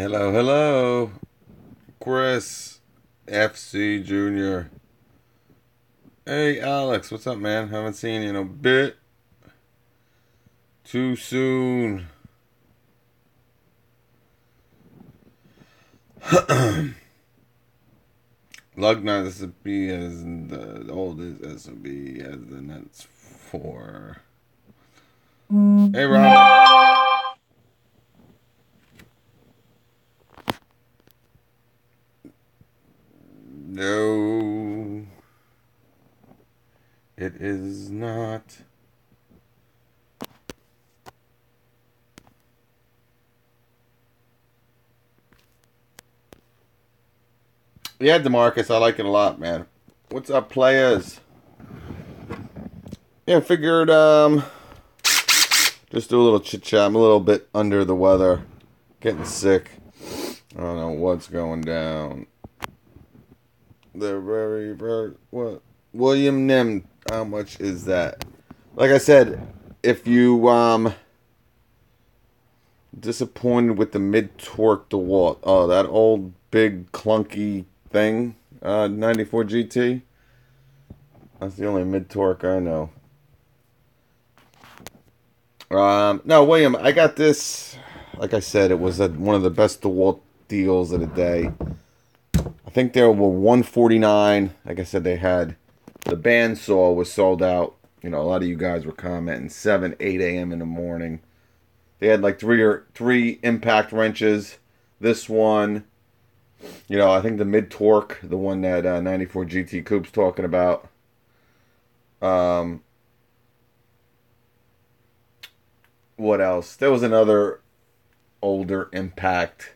Hello, hello. Chris, FC Jr. Hey, Alex, what's up, man? Haven't seen you in a bit. Too soon. Lugna S&P as the oldest S&P as the Nets for. Hey, Robert. No, it is not. Yeah, DeMarcus, I like it a lot, man. What's up, players? Yeah, figured just do a little chit chat. I'm a little bit under the weather, getting sick. I don't know what's going down. They're very what? William Nim, how much is that? Like I said, if you disappointed with the mid-torque DeWalt, oh, that old big clunky thing, 94 GT. That's the only mid-torque I know. No, William, I got this. Like I said, it was one of the best DeWalt deals of the day. I think there were 149. Like I said, they had the bandsaw was sold out. You know, a lot of you guys were commenting 7, 8 a.m. in the morning. They had like three impact wrenches. This one, you know, I think the mid torque, the one that 94 GT Coupe's talking about. What else? There was another older impact.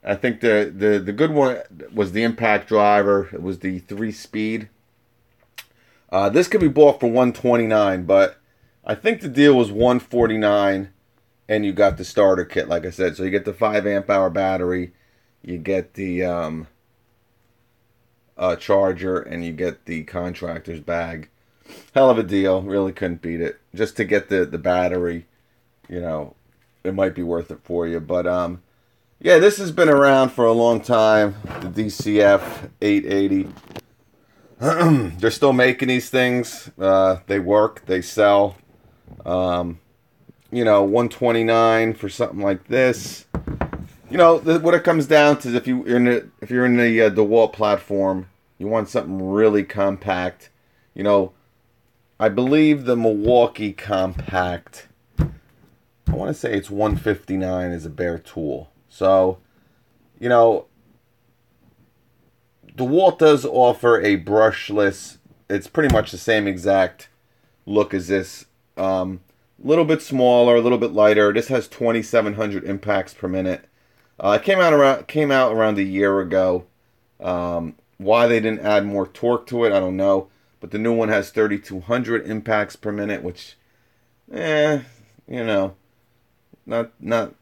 I think the good one was the impact driver. It was the 3-speed. This could be bought for $129, but I think the deal was $149, and you got the starter kit, like I said. So you get the 5 amp hour battery, you get the charger, and you get the contractor's bag. Hell of a deal. Really couldn't beat it. Just to get the battery, you know, it might be worth it for you. But yeah, this has been around for a long time. The DCF880. They're still making these things. They work. They sell. You know, $129 for something like this. You know, what it comes down to is if you're in the DeWalt platform, you want something really compact. You know, I believe the Milwaukee Compact, I want to say it's $159 is a bare tool. So, you know, DeWalt does offer a brushless. It's pretty much the same exact look as this. A little bit smaller, a little bit lighter. This has 2,700 impacts per minute. It came out around a year ago. Why they didn't add more torque to it, I don't know. But the new one has 3,200 impacts per minute, which, you know, not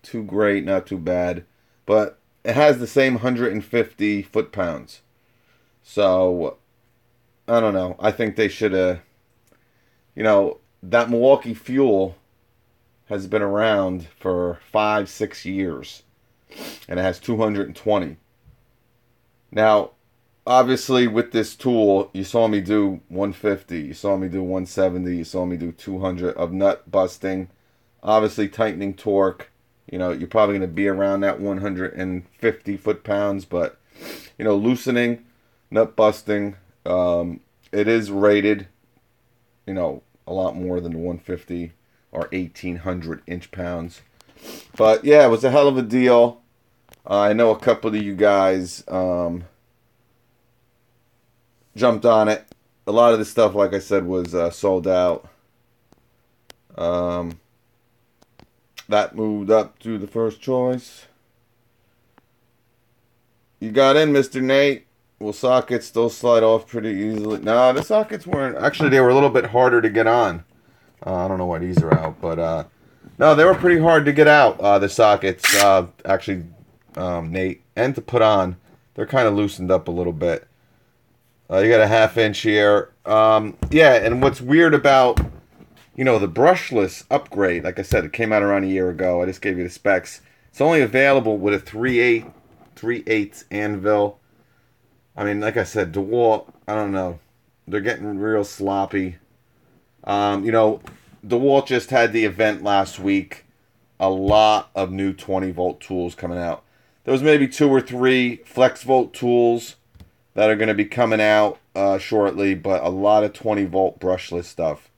too great, not too bad. But it has the same 150 foot-pounds. So, I don't know. I think they should have, you know, that Milwaukee fuel has been around for 5-6 years. And it has 220. Now, obviously, with this tool, you saw me do 150. You saw me do 170. You saw me do 200 of nut busting. Obviously, tightening torque. You know, you're probably going to be around that 150 foot-pounds. But, you know, loosening, nut busting, it is rated, you know, a lot more than the 150 or 1,800 inch-pounds. But, yeah, it was a hell of a deal. I know a couple of you guys jumped on it. A lot of the stuff, like I said, was sold out. That moved up to the first choice. You got in, Mr. Nate. Will sockets still slide off pretty easily? No, the sockets weren't. Actually, they were a little bit harder to get on. I don't know why these are out, but no, they were pretty hard to get out, the sockets. Actually, Nate, and to put on. They're kind of loosened up a little bit. You got a 1/2 inch here. Yeah, and what's weird about, you know, the brushless upgrade, like I said, it came out around a year ago. I just gave you the specs. It's only available with a 3/8 anvil. I mean, like I said, DeWalt, I don't know. They're getting real sloppy. You know, DeWalt just had the event last week. A lot of new 20-volt tools coming out. There was maybe 2 or 3 flex volt tools that are going to be coming out shortly, but a lot of 20-volt brushless stuff.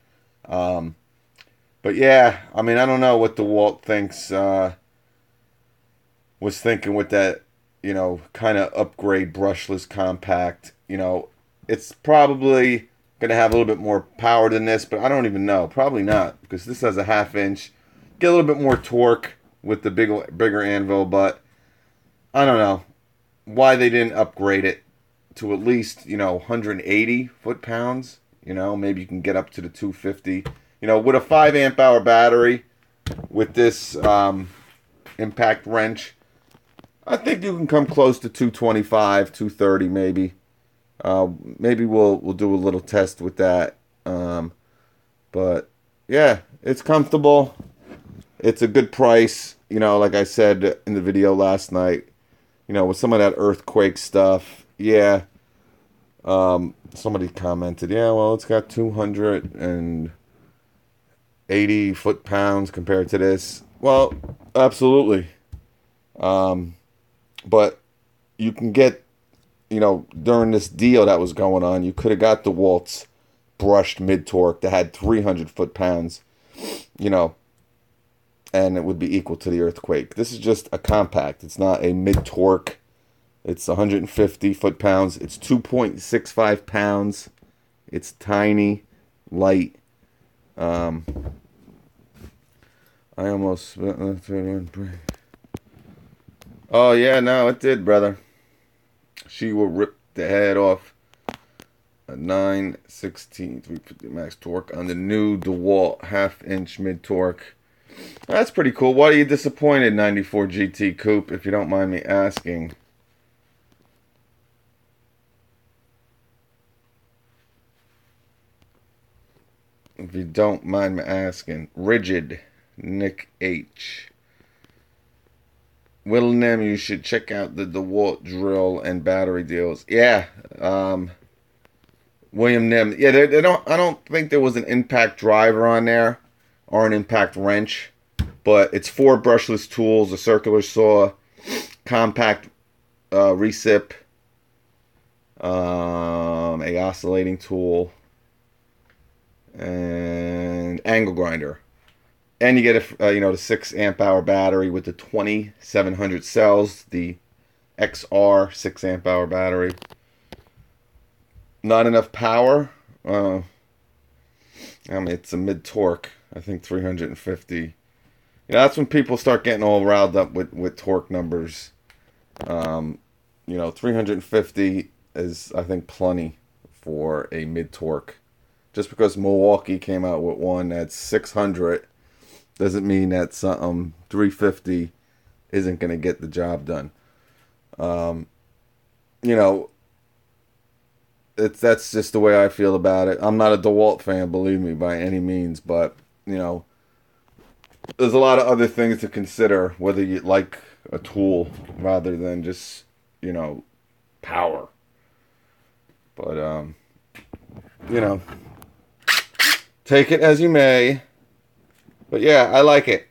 But yeah, I mean, I don't know what DeWalt was thinking with that, you know, kind of upgrade brushless compact. You know, it's probably going to have a little bit more power than this, but I don't even know. Probably not, because this has a 1/2 inch. Get a little bit more torque with the bigger anvil, but I don't know why they didn't upgrade it to at least, you know, 180 foot-pounds. You know, maybe you can get up to the 250. You know, with a 5 amp hour battery, with this impact wrench, I think you can come close to 225, 230 maybe. Maybe we'll do a little test with that. But yeah, it's comfortable. It's a good price. You know, like I said in the video last night, you know, with some of that earthquake stuff, yeah. Somebody commented, yeah, well, it's got 280 foot-pounds compared to this. Well, absolutely. But you can get, you know, during this deal that was going on, you could have got DeWalt's brushed mid-torque that had 300 foot-pounds, you know, and it would be equal to the earthquake. This is just a compact. It's not a mid-torque. It's 150 foot-pounds. It's 2.65 pounds. It's tiny, light. I almost... Oh, yeah, no, it did, brother. She will rip the head off. A 9/16 350 max torque on the new DeWalt 1/2 inch mid-torque. That's pretty cool. Why are you disappointed, 94 GT Coupe, if you don't mind me asking? If you don't mind me asking. Rigid, Nick H. Will Nem, you should check out the DeWalt drill and battery deals. Yeah, William Nem. Yeah, they don't. I don't think there was an impact driver on there or an impact wrench, but it's 4 brushless tools: a circular saw, compact recip, a oscillating tool, and angle grinder. And you get you know, the 6 amp hour battery with the 2700 cells, the XR 6 amp hour battery. Not enough power. I mean, it's a mid torque. I think 350. You know, that's when people start getting all riled up with torque numbers. You know, 350 is, I think, plenty for a mid torque. Just because Milwaukee came out with one that's 600 doesn't mean that something 350 isn't going to get the job done. You know, that's just the way I feel about it. I'm not a DeWalt fan, believe me, by any means, but, you know, there's a lot of other things to consider whether you like a tool rather than just, you know, power. But, you know, take it as you may. But yeah, I like it.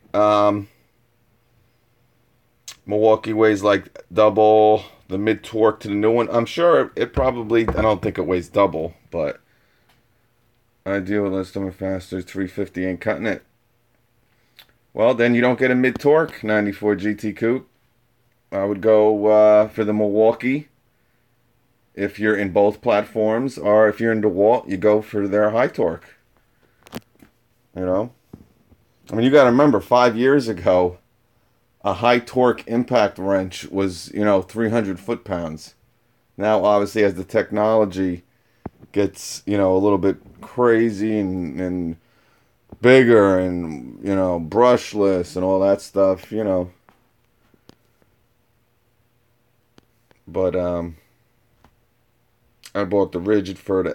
Milwaukee weighs like double the mid torque to the new one. I'm sure it probably, I don't think it weighs double, but I deal with less time faster. 350 ain't cutting it. Well, then you don't get a mid torque 94 GT Coupe. I would go for the Milwaukee if you're in both platforms, or if you're in DeWalt, you go for their high torque. You know? I mean, you got to remember, 5 years ago, a high torque impact wrench was, you know, 300 foot-pounds. Now, obviously, as the technology gets, you know, a little bit crazy and bigger and, you know, brushless and all that stuff, you know. But, I bought the rigid for the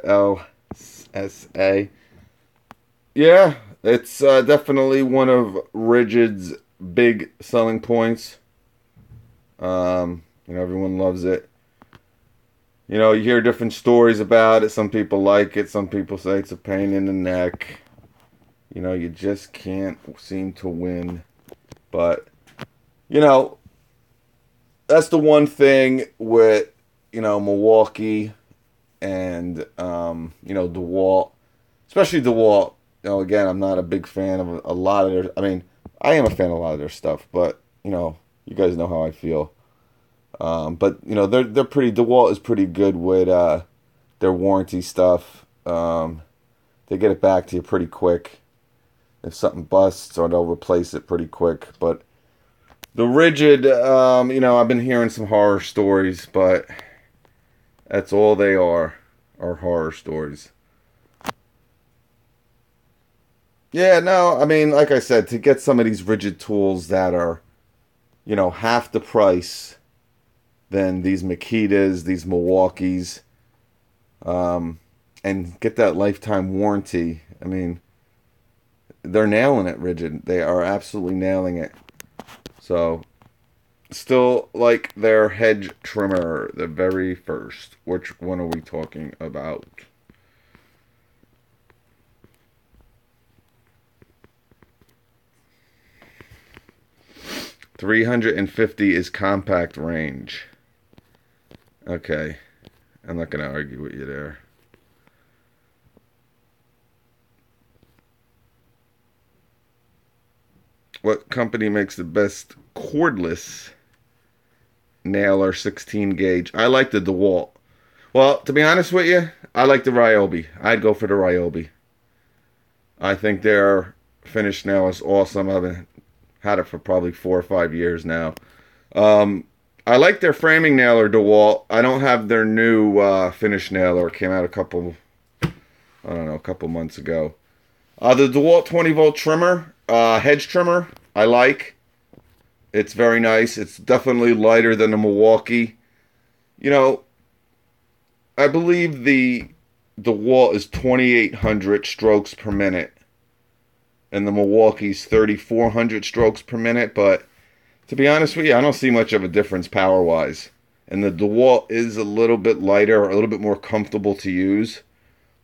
LSA. Yeah, it's definitely one of Rigid's big selling points. Everyone loves it. You hear different stories about it. Some people like it. Some people say it's a pain in the neck. You just can't seem to win. But, that's the one thing with, Milwaukee and, DeWalt. Especially DeWalt. Again, I'm not a big fan of a lot of their... I mean, I am a fan of a lot of their stuff, but, you guys know how I feel. But, they're pretty... DeWalt is pretty good with their warranty stuff. They get it back to you pretty quick. If something busts, or they'll replace it pretty quick. But the Rigid, I've been hearing some horror stories, but that's all they are horror stories. Yeah, no, I mean, like I said, to get some of these Rigid tools that are, half the price than these Makitas, these Milwaukees, and get that lifetime warranty, I mean, they're nailing it, Rigid. They are absolutely nailing it. So, still like their hedge trimmer, the very first. Which one are we talking about? $350 is compact range. Okay. I'm not going to argue with you there. What company makes the best cordless nailer 16 gauge? I like the DeWalt. Well, to be honest with you, I like the Ryobi. I'd go for the Ryobi. I think their finish nail is awesome. I've had it for probably 4 or 5 years now. I like their framing nailer, DeWalt. I don't have their new finish nailer. It came out a couple months ago. The DeWalt 20 volt trimmer, hedge trimmer, I like. It's very nice. It's definitely lighter than the Milwaukee. I believe the DeWalt is 2,800 strokes per minute. And the Milwaukee's 3,400 strokes per minute. But to be honest with you, I don't see much of a difference power-wise. And the DeWalt is a little bit lighter, a little bit more comfortable to use.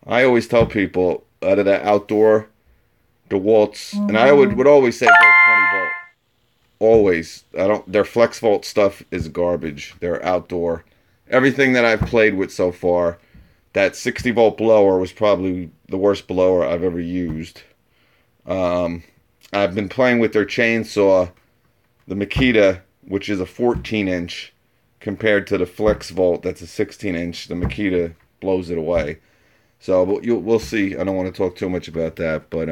I always tell people, out of that outdoor DeWalt's, and I would always say go 20 volt. Always. Their flex volt stuff is garbage. They're outdoor. Everything that I've played with so far, that 60 volt blower was probably the worst blower I've ever used. I've been playing with their chainsaw, the Makita, which is a 14 inch, compared to the flex volt that's a 16 inch. The Makita blows it away. So we'll see. I don't want to talk too much about that, but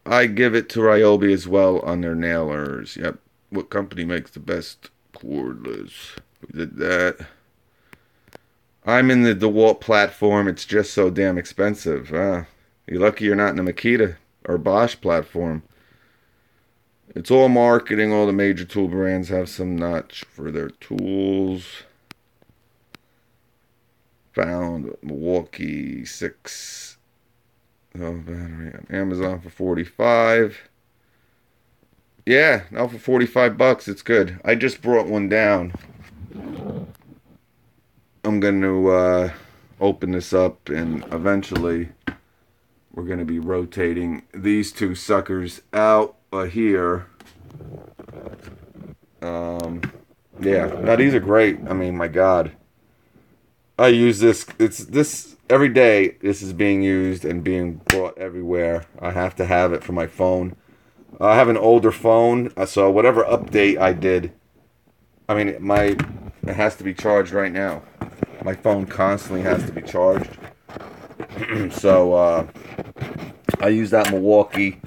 I give it to Ryobi as well on their nailers. Yep. What company makes the best cordless? We did that. I'm in the DeWalt platform. It's just so damn expensive. You're lucky you're not in the Makita or Bosch platform. It's all marketing. All the major tool brands have some notch for their tools. Found Milwaukee 6 battery on Amazon for $45. Yeah, now for $45, it's good. I just brought one down. I'm going to open this up, and eventually we're going to be rotating these two suckers out here. Yeah, now these are great. I mean, my God. I use this. This every day. This is being used and being brought everywhere. I have to have it for my phone. I have an older phone, so whatever update I did, I mean, it has to be charged right now. My phone constantly has to be charged. So I use that Milwaukee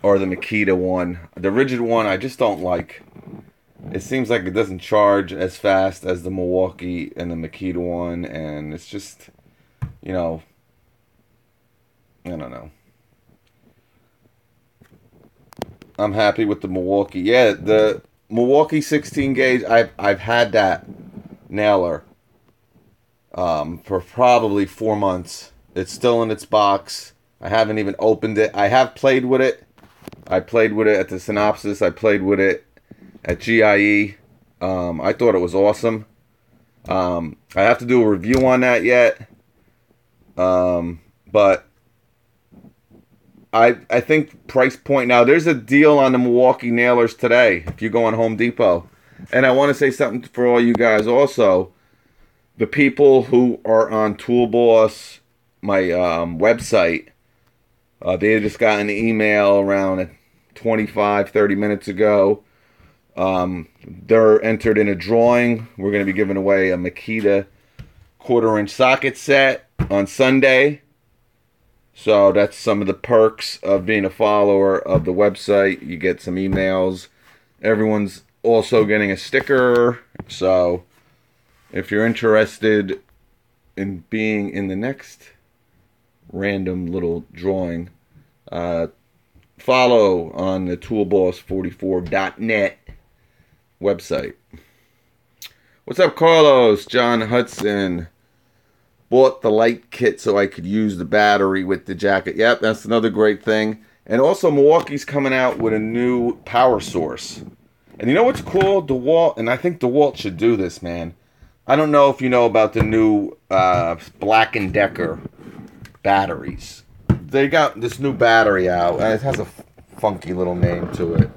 or the Makita one. The Rigid one I just don't like. It seems like it doesn't charge as fast as the Milwaukee and the Makita one, and it's just, I don't know. I'm happy with the Milwaukee. Yeah, the Milwaukee 16 gauge, I've had that nailer for probably 4 months. It's still in its box. I haven't even opened it. I have played with it. I played with it at the Synopsis. I played with it at GIE. I thought it was awesome. I have to do a review on that yet. But I think price point. Now, there's a deal on the Milwaukee nailers today if you go on Home Depot. And I want to say something for all you guys also. The people who are on Toolboss, my website, they just got an email around 25-30 minutes ago. They're entered in a drawing. We're going to be giving away a Makita 1/4-inch socket set on Sunday. So that's some of the perks of being a follower of the website. You get some emails. Everyone's also getting a sticker. So if you're interested in being in the next random little drawing, follow on the toolboss44.net website. What's up, Carlos? John Hudson. Bought the light kit so I could use the battery with the jacket. Yep, that's another great thing. And also, Milwaukee's coming out with a new power source. And you know what's cool? DeWalt, and I think DeWalt should do this, man. I don't know if you know about the new Black & Decker batteries. They got this new battery out, and it has a funky little name to it.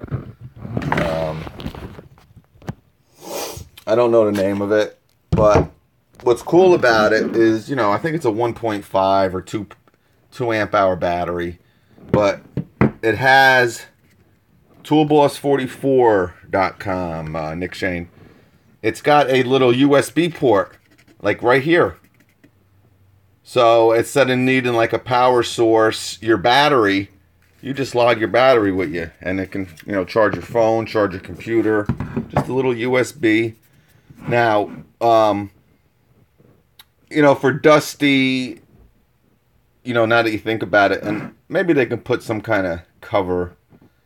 I don't know the name of it, but what's cool about it is, you know, I think it's a 1.5 or 2 amp hour battery, but it has toolboss44.com, Nick Shane. It's got a little USB port, like right here. So instead of needing like a power source, your battery, you just log your battery with you, and it can, you know, charge your phone, charge your computer, just a little USB. Now, you know, for dusty, you know, now that you think about it, and maybe they can put some kind of cover,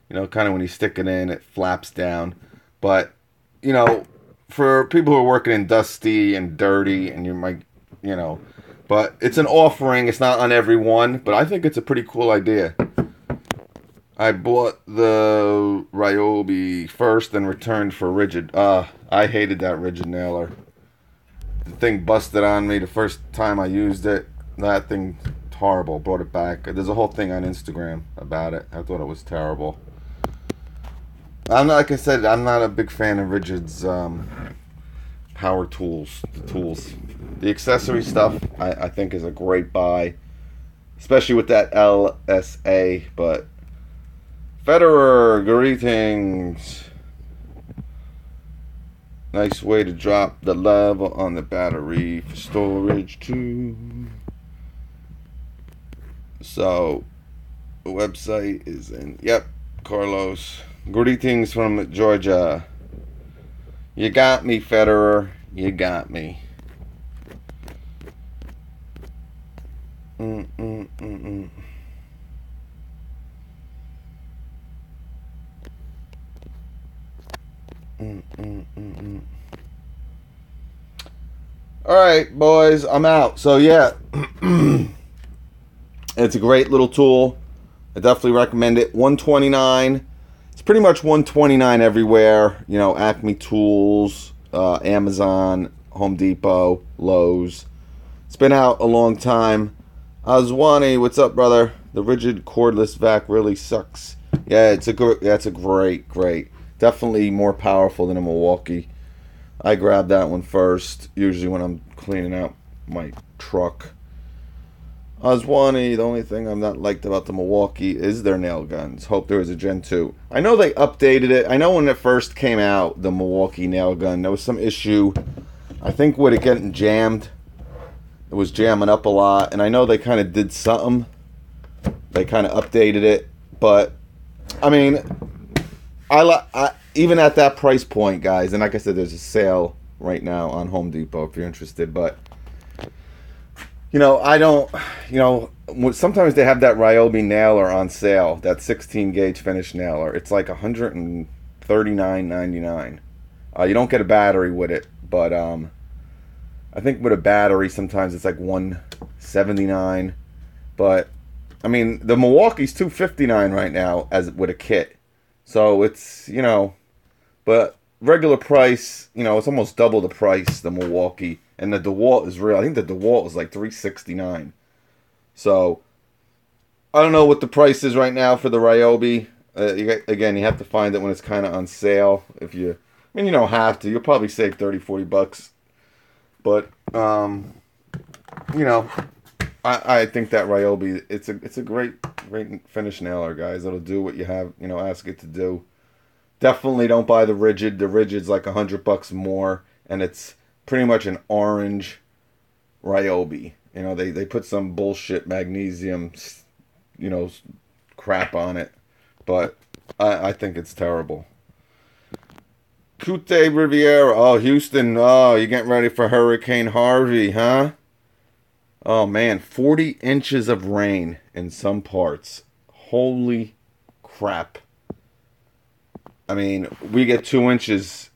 you know, kind of when you stick it in, it flaps down. But, you know, for people who are working in dusty and dirty, and you might, you know, but it's an offering. It's not on every one, but I think it's a pretty cool idea. I bought the Ryobi first and returned for rigid. I hated that rigid nailer. The thing busted on me the first time I used it. That thing, horrible. Brought it back. There's a whole thing on Instagram about it. I thought it was terrible. I'm not, like I said, I'm not a big fan of Rigid's power tools. The accessory stuff, I think, is a great buy, especially with that LSA. But Federer, greetings. Nice way to drop the level on the battery for storage too. So the website is in. Yep, Carlos. Greetings from Georgia. You got me, Federer. You got me. Alright, boys, I'm out. So yeah, it's a great little tool. I definitely recommend it. $129. It's pretty much $129 everywhere. You know, Acme Tools, Amazon, Home Depot, Lowe's. It's been out a long time. Azwani, what's up, brother? The rigid cordless vac really sucks. Yeah, that's a great. Definitely more powerful than a Milwaukee. I grab that one first, usually when I'm cleaning out my truck. Azwani, the only thing I'm not liked about the Milwaukee is their nail guns. Hope there is a Gen 2. I know they updated it. I know when it first came out, the Milwaukee nail gun, there was some issue. I think with it getting jammed, it was jamming up a lot. And I know they kind of did something. They kind of updated it. But, I mean, I even at that price point, guys, and like I said, there's a sale right now on Home Depot if you're interested. But, you know, I don't, you know, sometimes they have that Ryobi nailer on sale, that 16 gauge finish nailer. It's like $139.99. You don't get a battery with it, but I think with a battery sometimes it's like $179. But I mean, the Milwaukee's $259 right now as with a kit. So it's, you know, But regular price, you know, it's almost double the price, the Milwaukee. And the DeWalt is real. I think the DeWalt is like $369. So, I don't know what the price is right now for the Ryobi. Again, you have to find it when it's kind of on sale. If you, I mean, you don't have to. You'll probably save 30, 40 bucks. But, you know, I think that Ryobi, it's a great finish nailer, guys. It'll do what you have, you know, ask it to do. Definitely don't buy the Rigid. The Rigid's like $100 more, and it's pretty much an orange Ryobi. You know, they put some bullshit magnesium, you know, crap on it, but I think it's terrible. Cute Riviera. Oh, Houston. Oh, you're getting ready for Hurricane Harvey, huh? Oh, man. 40 inches of rain in some parts. Holy crap. I mean, we get 2 inches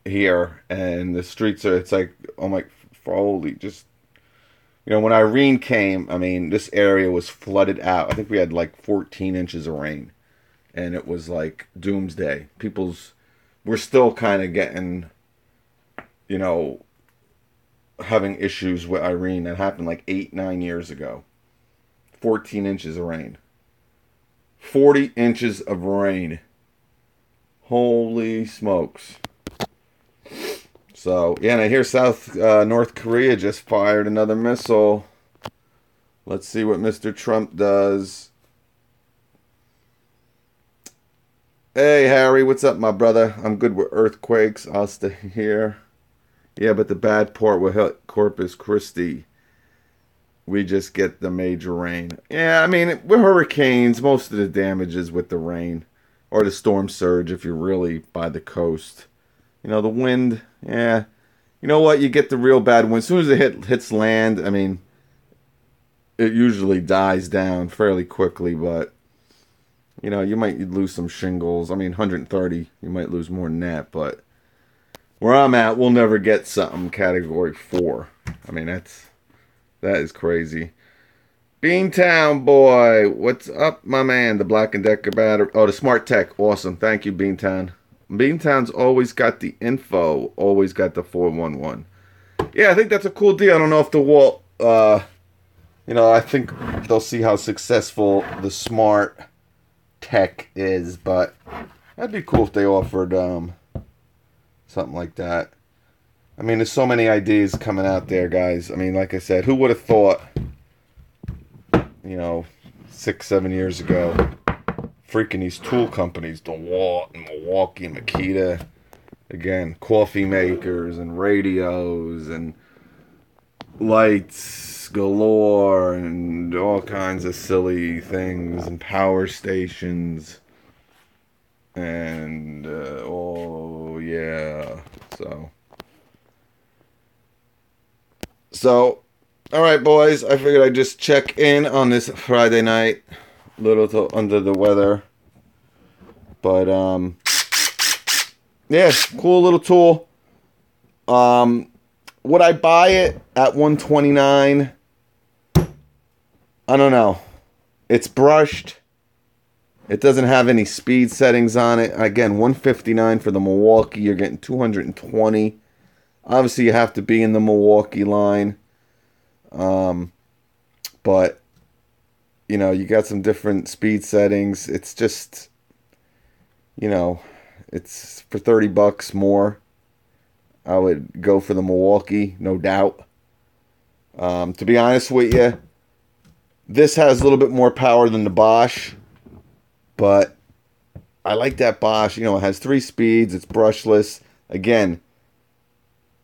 here, and the streets are, it's like, oh my, holy, just, you know, when Irene came, I mean, this area was flooded out. I think we had like 14 inches of rain, and it was like doomsday. We're still kind of getting, you know, having issues with Irene that happened like 8-9 years ago. 14 inches of rain. 40 inches of rain. Holy smokes. So, yeah, and I hear North Korea just fired another missile. Let's see what Mr. Trump does. Hey, Harry, what's up, my brother? I'm good with earthquakes. I'll stay here. Yeah, but the bad part will hit Corpus Christi. We just get the major rain. Yeah, I mean, with hurricanes, most of the damage is with the rain. Or the storm surge if you're really by the coast. You know, the wind, yeah. You know what? You get the real bad wind. As soon as it hits land, I mean, it usually dies down fairly quickly, but, you know, you might lose some shingles. I mean, 130, you might lose more than that, but where I'm at, we'll never get something category 4. I mean, that is crazy. Beantown boy, what's up, my man? The Black & Decker battery. Oh, the Smart Tech, awesome. Thank you, Beantown. Beantown's always got the info, always got the 411. Yeah, I think that's a cool deal. I don't know if DeWalt, you know, I think they'll see how successful the Smart Tech is, but that'd be cool if they offered something like that. I mean, there's so many ideas coming out there, guys. I mean, like I said, who would have thought, you know, 6-7 years ago, freaking these tool companies, DeWalt and Milwaukee and Makita, again, coffee makers and radios and lights galore and all kinds of silly things and power stations and oh yeah, so all right, boys, I figured I'd just check in on this Friday night. A little under the weather. But, yeah, cool little tool. Would I buy it at $129? I don't know. It's brushed. It doesn't have any speed settings on it. Again, $159 for the Milwaukee. You're getting $220. Obviously, you have to be in the Milwaukee line. But, you know, you got some different speed settings. It's just, you know, it's for 30 bucks more. I would go for the Milwaukee, no doubt. To be honest with you, this has a little bit more power than the Bosch, but I like that Bosch. You know, it has 3 speeds. It's brushless. Again,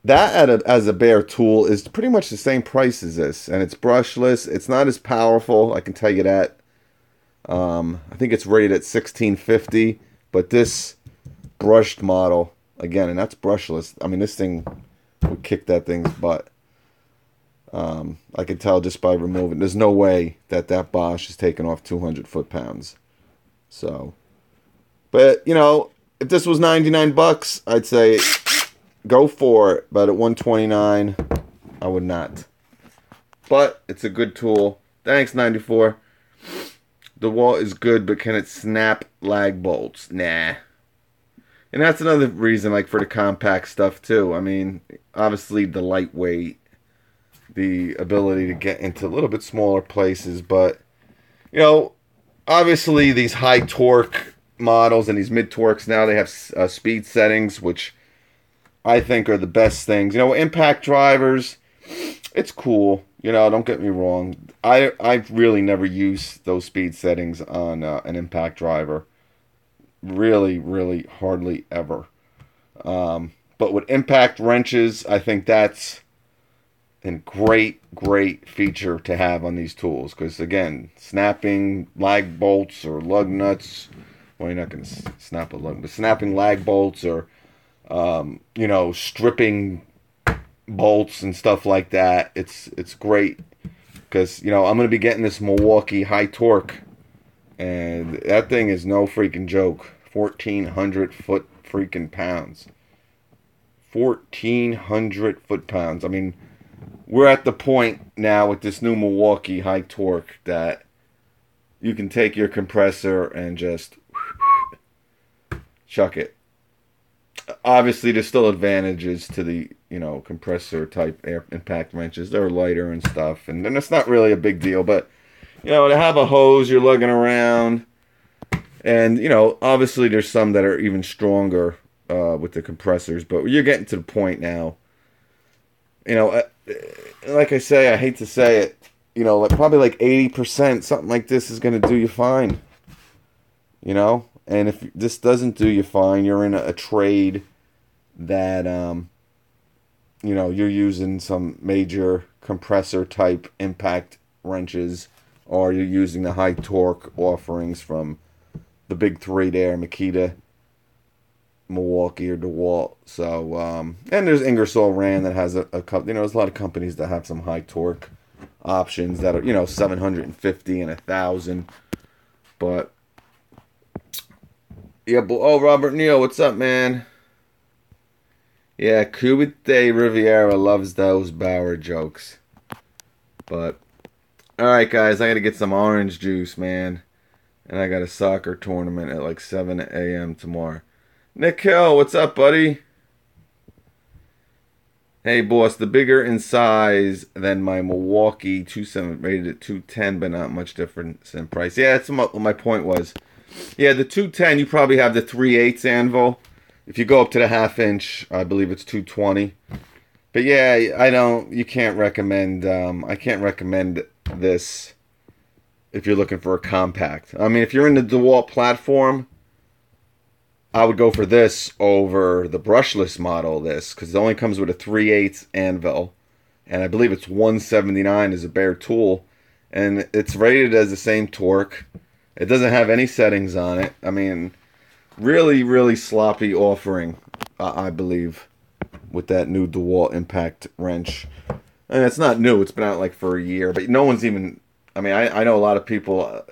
that as a bare tool is pretty much the same price as this, and it's brushless. It's not as powerful, I can tell you that. I think it's rated at 1650, but this brushed model, again, and that's brushless. I mean, this thing would kick that thing's butt. I can tell just by removing. There's no way that Bosch is taking off 200 foot-pounds. So, but you know, if this was 99 bucks, I'd say go for it, but at $129, I would not. But it's a good tool. Thanks, 94. DeWalt is good, but can it snap lag bolts? Nah. And that's another reason, like for the compact stuff too. I mean, obviously the lightweight, the ability to get into a little bit smaller places, but you know, obviously these high torque models and these mid torques now they have speed settings, which I think are the best things. You know, impact drivers, it's cool. You know, don't get me wrong. I've really never used those speed settings on an impact driver. Really, really hardly ever. But with impact wrenches, I think that's a great feature to have on these tools. Because again, snapping lag bolts or lug nuts. Well, you're not going to snap a lug, but snapping lag bolts or you know, stripping bolts and stuff like that. It's great because you know I'm gonna be getting this Milwaukee high torque, and that thing is no freaking joke. 1,400 foot freaking pounds. 1,400 foot pounds. I mean, we're at the point now with this new Milwaukee high torque that you can take your compressor and just chuck it. Obviously, there's still advantages to the, you know, compressor type air impact wrenches. They're lighter and stuff, and then it's not really a big deal. But you know, to have a hose you're lugging around, and you know, obviously there's some that are even stronger with the compressors. But you're getting to the point now. You know, like I say, I hate to say it. You know, like probably like 80%, something like this is going to do you fine. You know. And if this doesn't do you fine, you're in a trade that, you know, you're using some major compressor type impact wrenches, or you're using the high torque offerings from the big three there, Makita, Milwaukee, or DeWalt. So, and there's Ingersoll Rand that has a couple, you know, there's a lot of companies that have some high torque options that are, you know, 750 and 1,000. But yeah, oh, Robert Neal, what's up, man? Yeah, Kubite Riviera loves those Bauer jokes. But, alright, guys, I gotta get some orange juice, man. And I got a soccer tournament at like 7 a.m. tomorrow. Nick Hill, what's up, buddy? Hey, boss, the bigger in size than my Milwaukee 27 rated at 210, but not much difference in price. Yeah, that's what my point was. Yeah, the 210, you probably have the 3/8 anvil. If you go up to the 1/2 inch, I believe it's 220. But yeah, you can't recommend, I can't recommend this if you're looking for a compact. I mean, if you're in the DeWalt platform, I would go for this over the brushless model of this, because it only comes with a 3/8 anvil. And I believe it's 179 as a bare tool. And it's rated as the same torque. It doesn't have any settings on it. I mean, really, really sloppy offering, I believe, with that new DeWalt impact wrench. And it's not new. It's been out like for a year. But no one's even... I mean, I know a lot of people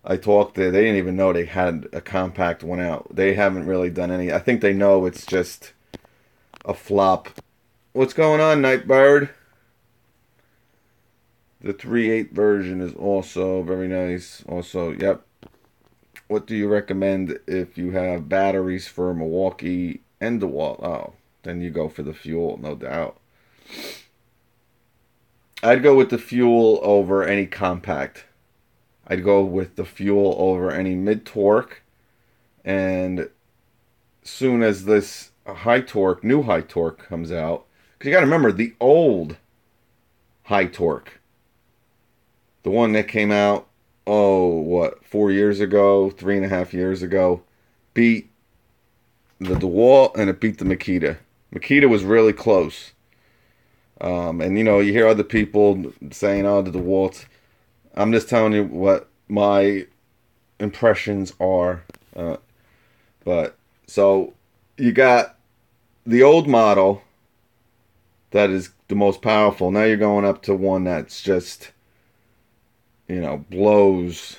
I talked to, they didn't even know they had a compact one out. They haven't really done any... I think they know it's just a flop. What's going on, Nightbird? The 3/8 version is also very nice. Also, yep. What do you recommend if you have batteries for Milwaukee and DeWalt? Oh, then you go for the fuel, no doubt. I'd go with the fuel over any compact. I'd go with the fuel over any mid-torque. And soon as this high torque, new high torque comes out, because you got to remember, the old high torque, the one that came out, 4 years ago, 3.5 years ago, beat the DeWalt and it beat the Makita. Makita was really close. And you know, you hear other people saying, oh, the DeWalt. I'm just telling you what my impressions are. But so you got the old model that is the most powerful. Now you're going up to one that's just, you know, blows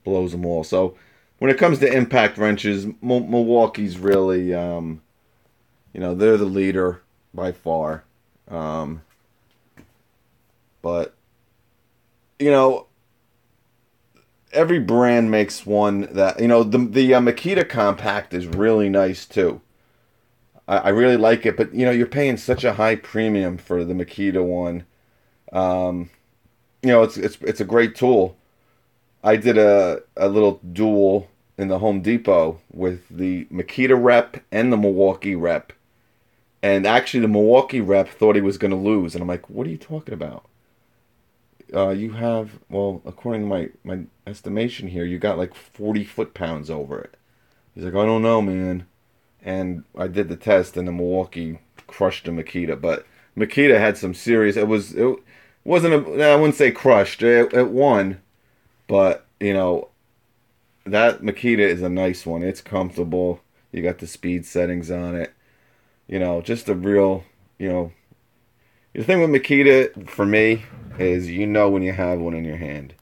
them all. So when it comes to impact wrenches, Milwaukee's really, you know, they're the leader by far. But, you know, every brand makes one that, you know, the Makita Compact is really nice too. I really like it, but you know, you're paying such a high premium for the Makita one. You know, it's a great tool. I did a little duel in the Home Depot with the Makita rep and the Milwaukee rep. And actually the Milwaukee rep thought he was going to lose. And I'm like, what are you talking about? You have, well, according to my estimation here, you got like 40 foot-pounds over it. He's like, I don't know, man. And I did the test, and the Milwaukee crushed the Makita. But Makita had some serious. It wasn't a. I wouldn't say crushed. It won, but you know that Makita is a nice one. It's comfortable. You got the speed settings on it. You know, just a real. You know, the thing with Makita for me is you know when you have one in your hand.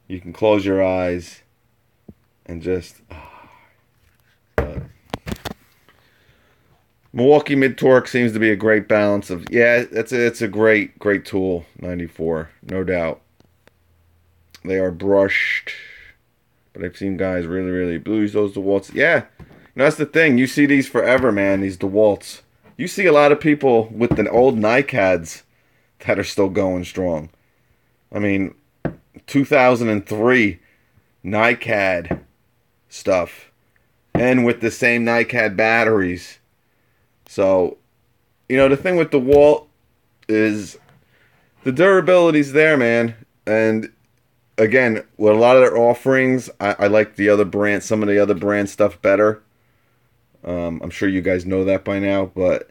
You can close your eyes and just. Milwaukee Mid-Torque seems to be a great balance of, yeah, it's a great tool, 94, no doubt. They are brushed, but I've seen guys really use those DeWalts. Yeah, you know, that's the thing. You see these forever, man, these DeWalts. You see a lot of people with the old NiCads that are still going strong. I mean, 2003 NiCad stuff, and with the same NiCad batteries. So, you know, the thing with DeWalt is the durability's there, man. And again, with a lot of their offerings, I like the other brand, some of the other brand stuff better. I'm sure you guys know that by now, but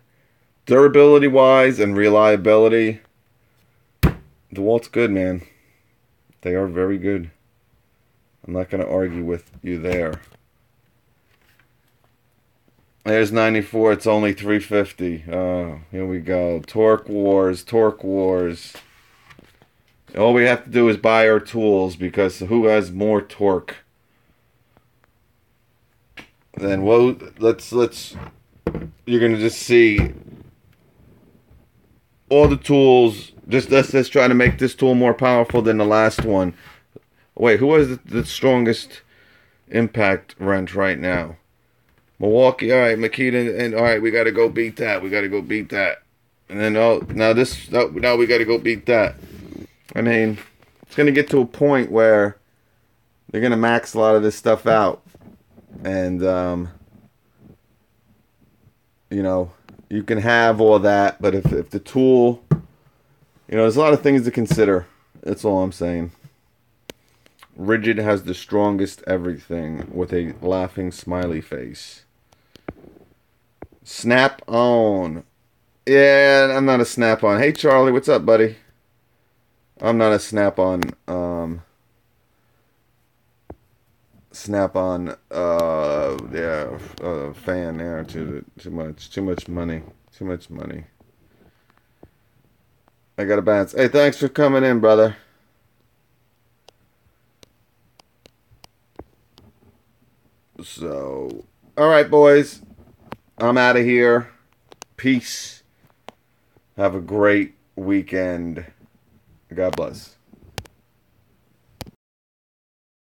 durability-wise and reliability, DeWalt's good, man. They are very good. I'm not going to argue with you there. There's 94. It's only 350. Oh, here we go. Torque Wars. All we have to do is buy our tools because who has more torque? Then let's. You're gonna just see all the tools. Let's try to make this tool more powerful than the last one. Wait, who has the strongest impact wrench right now? Milwaukee, all right, Makita, and all right, we got to go beat that. And then, now we got to go beat that. I mean, it's going to get to a point where they're going to max a lot of this stuff out. And, you know, you can have all that, but if the tool, you know, there's a lot of things to consider. That's all I'm saying. Rigid has the strongest everything with a laughing smiley face. Snap-on. Yeah, I'm not a Snap-on. Hey, Charlie, what's up, buddy? I'm not a Snap-on, fan there. Too much money. I gotta bounce. Hey, thanks for coming in, brother. So, all right, boys. I'm out of here. Peace. Have a great weekend. God bless.